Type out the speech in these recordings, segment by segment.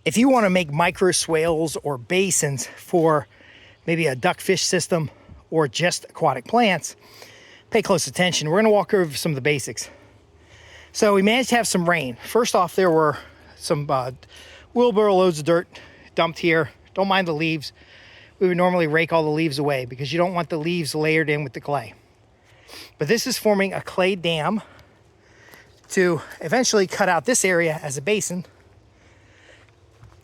If you want to make micro swales or basins for maybe a duckfish system or just aquatic plants, pay close attention. We're going to walk over some of the basics. So we managed to have some rain. First off, there were some wheelbarrow loads of dirt dumped here. Don't mind the leaves. We would normally rake all the leaves away because you don't want the leaves layered in with the clay. But this is forming a clay dam to eventually cut out this area as a basin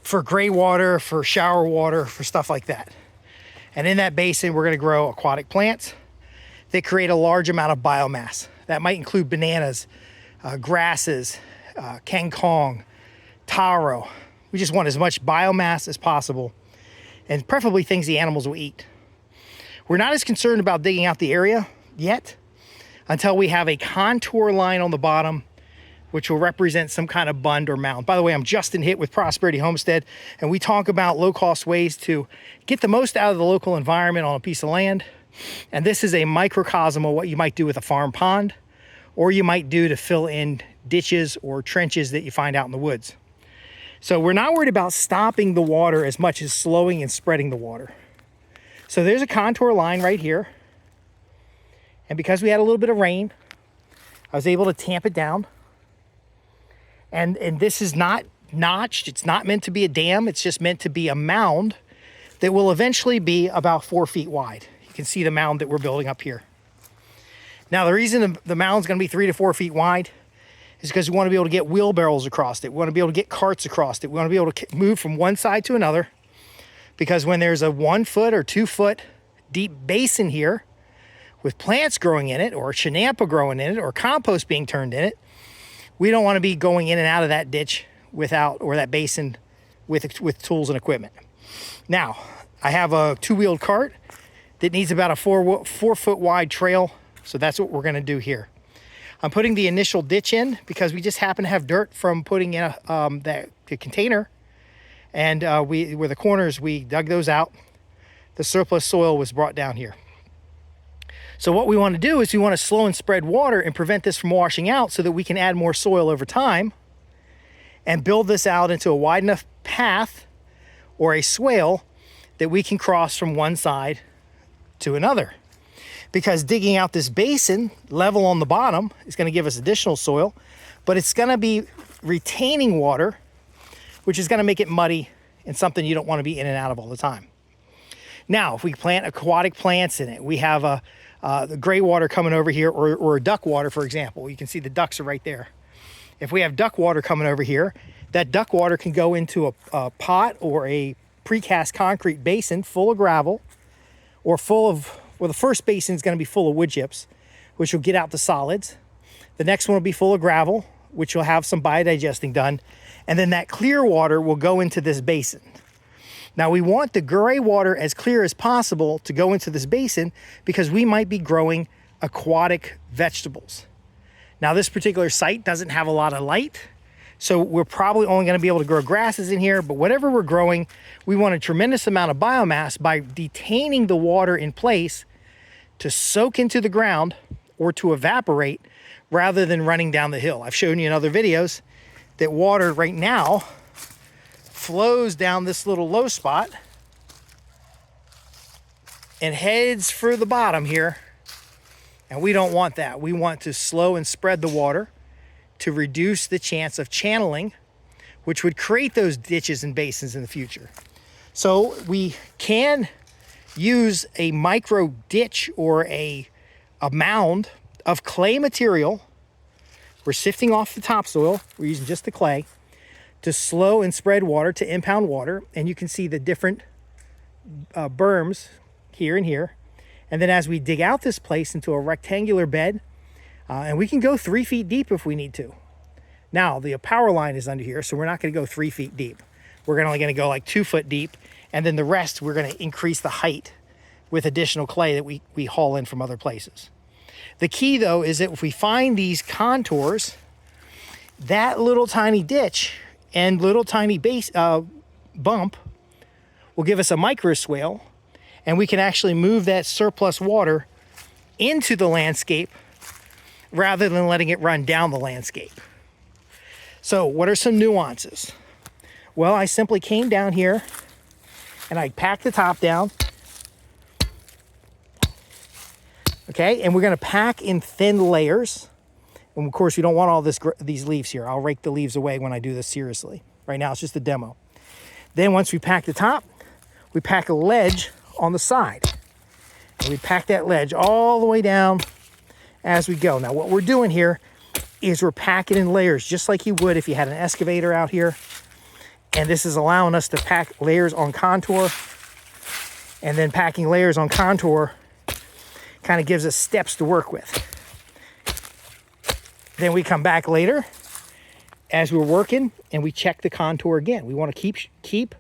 for gray water, for shower water, for stuff like that. And in that basin, we're going to grow aquatic plants that create a large amount of biomass. That might include bananas, grasses, kangkong, taro. We just want as much biomass as possible, and preferably things the animals will eat. We're not as concerned about digging out the area yet until we have a contour line on the bottom, which will represent some kind of bund or mound. By the way, I'm Justin Hitt with Prosperity Homestead, and we talk about low-cost ways to get the most out of the local environment on a piece of land. And this is a microcosm of what you might do with a farm pond, or you might do to fill in ditches or trenches that you find out in the woods. So we're not worried about stopping the water as much as slowing and spreading the water. So there's a contour line right here. And because we had a little bit of rain, I was able to tamp it down. And this is not notched. It's not meant to be a dam. It's just meant to be a mound that will eventually be about 4 feet wide. You can see the mound that we're building up here. Now, the reason the mound's going to be 3 to 4 feet wide is because we want to be able to get wheelbarrows across it. We want to be able to get carts across it. We want to be able to move from one side to another, because when there's a 1 foot or 2 foot deep basin here with plants growing in it, or chinampa growing in it, or compost being turned in it, we don't want to be going in and out of that ditch or that basin with tools and equipment. Now, I have a 2-wheeled cart that needs about a 4 foot wide trail. So that's what we're going to do here. I'm putting the initial ditch in because we just happen to have dirt from putting in the container. And where the corners, we dug those out. The surplus soil was brought down here. So what we want to do is we want to slow and spread water and prevent this from washing out so that we can add more soil over time and build this out into a wide enough path or a swale that we can cross from one side to another. Because digging out this basin level on the bottom is going to give us additional soil, but it's going to be retaining water, which is going to make it muddy and something you don't want to be in and out of all the time. Now, if we plant aquatic plants in it, we have the gray water coming over here, or duck water, for example. You can see the ducks are right there. If we have duck water coming over here, that duck water can go into a pot or a precast concrete basin full of gravel, or the first basin is going to be full of wood chips, which will get out the solids. The next one will be full of gravel, which will have some biodigesting done. And then that clear water will go into this basin. Now, we want the gray water as clear as possible to go into this basin because we might be growing aquatic vegetables. Now, this particular site doesn't have a lot of light, so we're probably only going to be able to grow grasses in here, but whatever we're growing, we want a tremendous amount of biomass by detaining the water in place to soak into the ground or to evaporate rather than running down the hill. I've shown you in other videos that water right now flows down this little low spot and heads for the bottom here. And we don't want that. We want to slow and spread the water to reduce the chance of channeling, which would create those ditches and basins in the future. So we can use a micro ditch or a mound of clay material. We're sifting off the topsoil. We're using just the clay to slow and spread water, to impound water. And you can see the different berms here and here. And then as we dig out this place into a rectangular bed, and we can go 3 feet deep if we need to. Now, the power line is under here, so we're not going to go 3 feet deep. We're only going to go like 2 foot deep. And then the rest, we're going to increase the height with additional clay that we haul in from other places. The key, though, is that if we find these contours, that little tiny ditch and little tiny base bump will give us a micro swale, and we can actually move that surplus water into the landscape rather than letting it run down the landscape. So what are some nuances? Well, I simply came down here and I packed the top down. Okay, and we're going to pack in thin layers. And of course, we don't want all these leaves here. I'll rake the leaves away when I do this seriously. Right now, it's just a demo. Then once we pack the top, we pack a ledge on the side. And we pack that ledge all the way down as we go. Now, what we're doing here is we're packing in layers, just like you would if you had an excavator out here. And this is allowing us to pack layers on contour. And then packing layers on contour kind of gives us steps to work with. Then we come back later as we're working and we check the contour again. We want to keep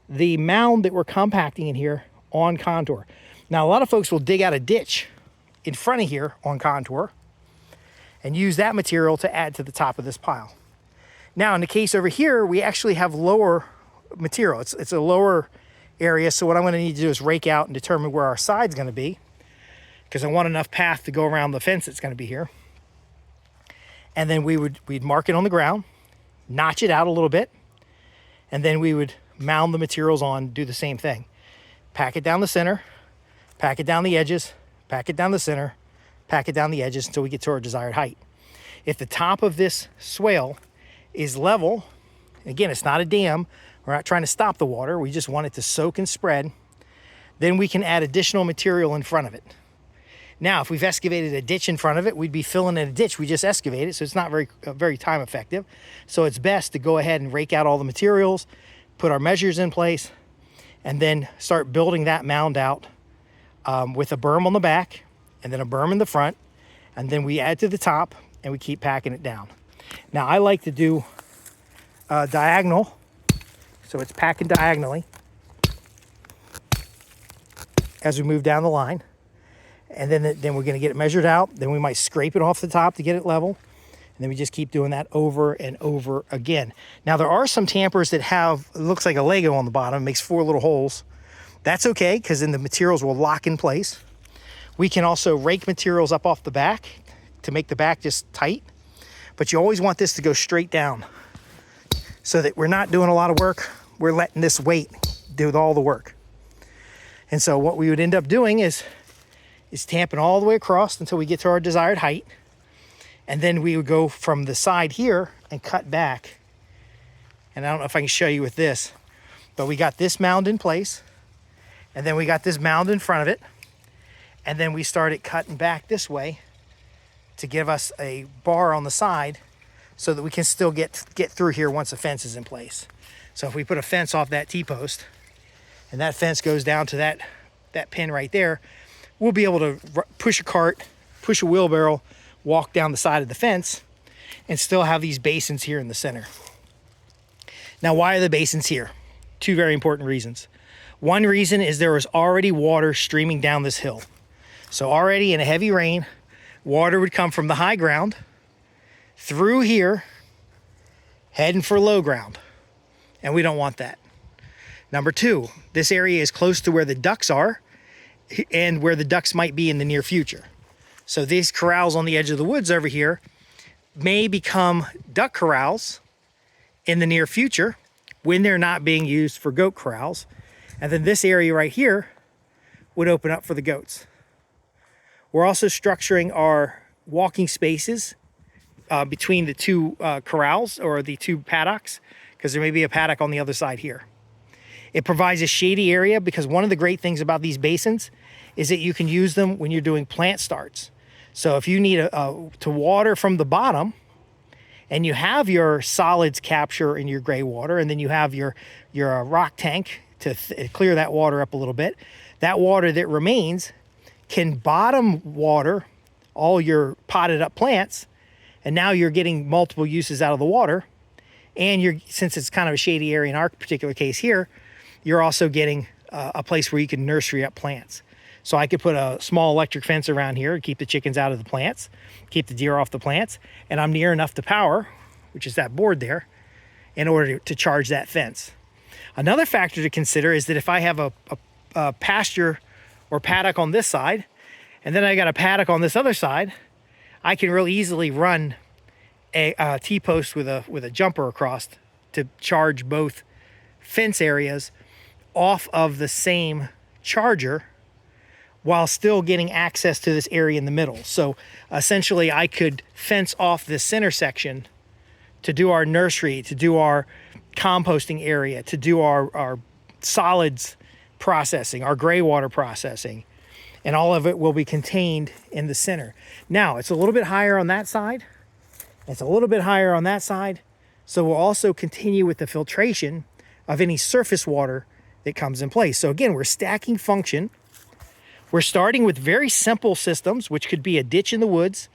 the mound that we're compacting in here on contour. Now, a lot of folks will dig out a ditch in front of here on contour and use that material to add to the top of this pile. Now, in the case over here, we actually have lower material. It's a lower area, so what I'm going to need to do is rake out and determine where our side's going to be, because I want enough path to go around the fence that's going to be here. And then we'd mark it on the ground, notch it out a little bit, and then we would mound the materials on, do the same thing. Pack it down the center, pack it down the edges, pack it down the center, pack it down the edges until we get to our desired height. If the top of this swale is level, again, it's not a dam, we're not trying to stop the water, we just want it to soak and spread, then we can add additional material in front of it. Now, if we've excavated a ditch in front of it, we'd be filling in a ditch we just excavated, so it's not very time effective. So it's best to go ahead and rake out all the materials, put our measures in place, and then start building that mound out with a berm on the back and then a berm in the front, and then we add to the top and we keep packing it down. Now, I like to do diagonal, so it's packing diagonally as we move down the line. And then we're going to get it measured out. Then we might scrape it off the top to get it level. And then we just keep doing that over and over again. Now, there are some tampers that have, it looks like a Lego on the bottom. It makes 4 little holes. That's okay, because then the materials will lock in place. We can also rake materials up off the back to make the back just tight. But you always want this to go straight down so that we're not doing a lot of work. We're letting this weight do all the work. And so what we would end up doing is tamping all the way across until we get to our desired height. And then we would go from the side here and cut back. And I don't know if I can show you with this, but we got this mound in place. And then we got this mound in front of it. And then we started cutting back this way to give us a bar on the side so that we can still get through here once the fence is in place. So if we put a fence off that T-post and that fence goes down to that pin right there, we'll be able to push a cart, push a wheelbarrow, walk down the side of the fence, and still have these basins here in the center. Now, why are the basins here? 2 very important reasons. One reason is there was already water streaming down this hill. So already in a heavy rain, water would come from the high ground through here, heading for low ground. And we don't want that. Number 2, this area is close to where the ducks are and where the ducks might be in the near future. So these corrals on the edge of the woods over here may become duck corrals in the near future when they're not being used for goat corrals. And then this area right here would open up for the goats. We're also structuring our walking spaces between the 2 corrals or the 2 paddocks, because there may be a paddock on the other side here. It provides a shady area because one of the great things about these basins is that you can use them when you're doing plant starts. So if you need to water from the bottom and you have your solids capture in your gray water, and then you have your rock tank to clear that water up a little bit, that water that remains can bottom water all your potted up plants, and now you're getting multiple uses out of the water. And since it's kind of a shady area in our particular case here, you're also getting a place where you can nursery up plants. So I could put a small electric fence around here to keep the chickens out of the plants, keep the deer off the plants, and I'm near enough to power, which is that board there, in order to charge that fence. Another factor to consider is that if I have a pasture or paddock on this side, and then I got a paddock on this other side, I can really easily run a T-post with a jumper across to charge both fence areas off of the same charger while still getting access to this area in the middle. So essentially I could fence off this center section to do our nursery, to do our composting area, to do our solids processing, our gray water processing, and all of it will be contained in the center. Now, it's a little bit higher on that side. It's a little bit higher on that side. So we'll also continue with the filtration of any surface water that comes in place. So again, we're stacking function. We're starting with very simple systems, which could be a ditch in the woods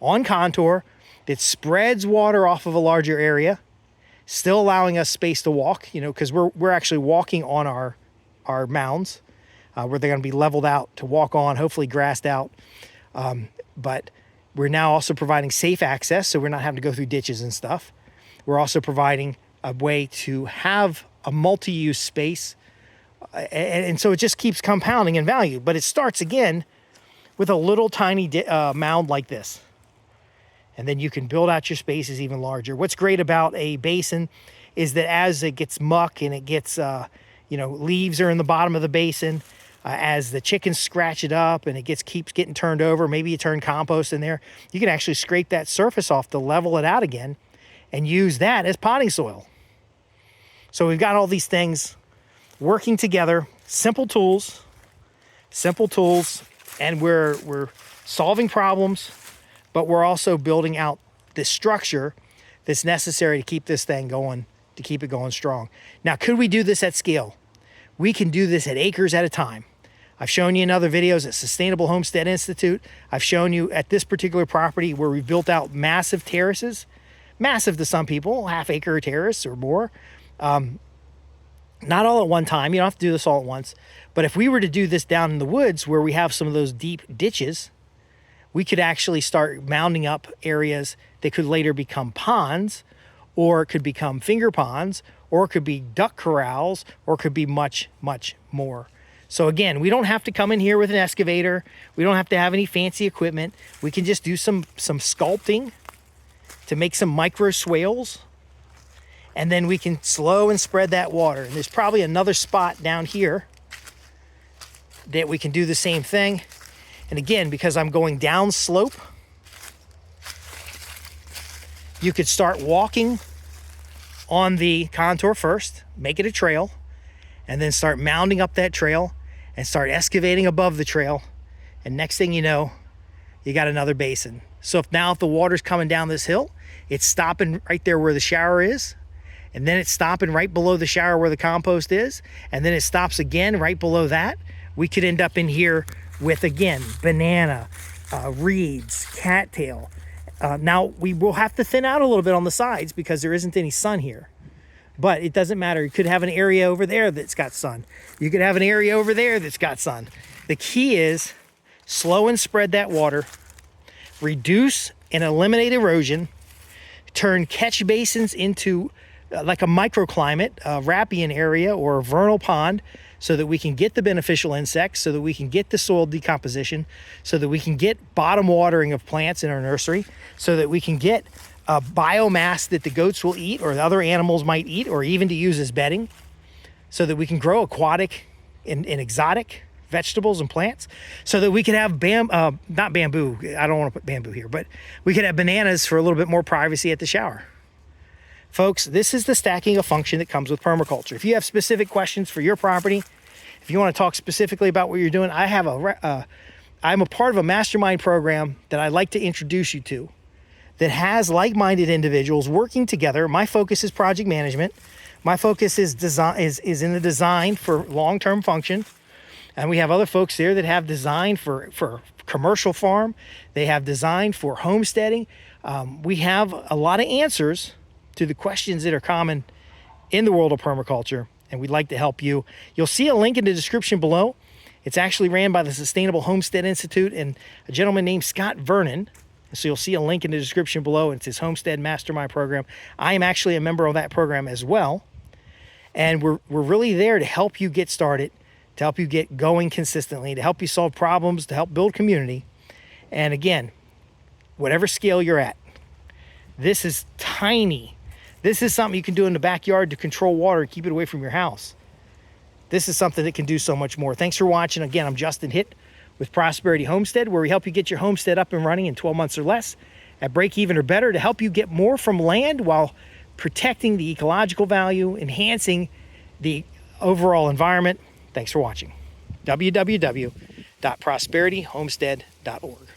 on contour that spreads water off of a larger area, still allowing us space to walk, because we're actually walking on our mounds where they're going to be leveled out to walk on, hopefully grassed out. But we're now also providing safe access, so we're not having to go through ditches and stuff. We're also providing a way to have a multi-use space. And so it just keeps compounding in value. But it starts again with a little tiny mound like this. And then you can build out your spaces even larger. What's great about a basin is that as it gets muck and it gets, leaves are in the bottom of the basin, as the chickens scratch it up and it keeps getting turned over, maybe you turn compost in there, you can actually scrape that surface off to level it out again and use that as potting soil. So we've got all these things working together, simple tools, and we're solving problems, but we're also building out the structure that's necessary to keep this thing going, to keep it going strong. Now, could we do this at scale? We can do this at acres at a time. I've shown you in other videos at Sustainable Homestead Institute. I've shown you at this particular property where we've built out massive terraces, massive to some people, half-acre terrace or more. Not all at one time. You don't have to do this all at once. But if we were to do this down in the woods where we have some of those deep ditches, we could actually start mounding up areas that could later become ponds, or it could become finger ponds, or it could be duck corrals, or it could be much, much more. So again, we don't have to come in here with an excavator. We don't have to have any fancy equipment. We can just do some sculpting to make some micro swales. And then we can slow and spread that water. And there's probably another spot down here that we can do the same thing. And again, because I'm going down slope, you could start walking on the contour first, make it a trail, and then start mounding up that trail and start excavating above the trail. And next thing you know, you got another basin. So if the water's coming down this hill, it's stopping right there where the shower is. And then it's stopping right below the shower where the compost is. And then it stops again right below that. We could end up in here with, again, banana, reeds, cattail. Now, we will have to thin out a little bit on the sides because there isn't any sun here. But it doesn't matter. You could have an area over there that's got sun. You could have an area over there that's got sun. The key is slow and spread that water, reduce and eliminate erosion, turn catch basins into like a microclimate, a riparian area or a vernal pond, so that we can get the beneficial insects, so that we can get the soil decomposition, so that we can get bottom watering of plants in our nursery, so that we can get a biomass that the goats will eat or the other animals might eat, or even to use as bedding, so that we can grow aquatic and exotic vegetables and plants, so that we can have not bamboo, I don't want to put bamboo here, but we could have bananas for a little bit more privacy at the shower. Folks, this is the stacking of function that comes with permaculture. If you have specific questions for your property, if you want to talk specifically about what you're doing, I'm a part of a mastermind program that I'd like to introduce you to that has like-minded individuals working together. My focus is project management. My focus is in the design for long-term function. And we have other folks there that have design for commercial farm. They have design for homesteading. We have a lot of answers to the questions that are common in the world of permaculture, and we'd like to help you. You'll see a link in the description below. It's actually ran by the Sustainable Homestead Institute and a gentleman named Scott Vernon. So you'll see a link in the description below. It's his Homestead Mastermind program. I am actually a member of that program as well. And we're really there to help you get started, to help you get going consistently, to help you solve problems, to help build community. And again, whatever scale you're at, this is tiny. This is something you can do in the backyard to control water and keep it away from your house. This is something that can do so much more. Thanks for watching. Again, I'm Justin Hitt with Prosperity Homestead, where we help you get your homestead up and running in 12 months or less at break even or better, to help you get more from land while protecting the ecological value, enhancing the overall environment. Thanks for watching. www.prosperityhomestead.org.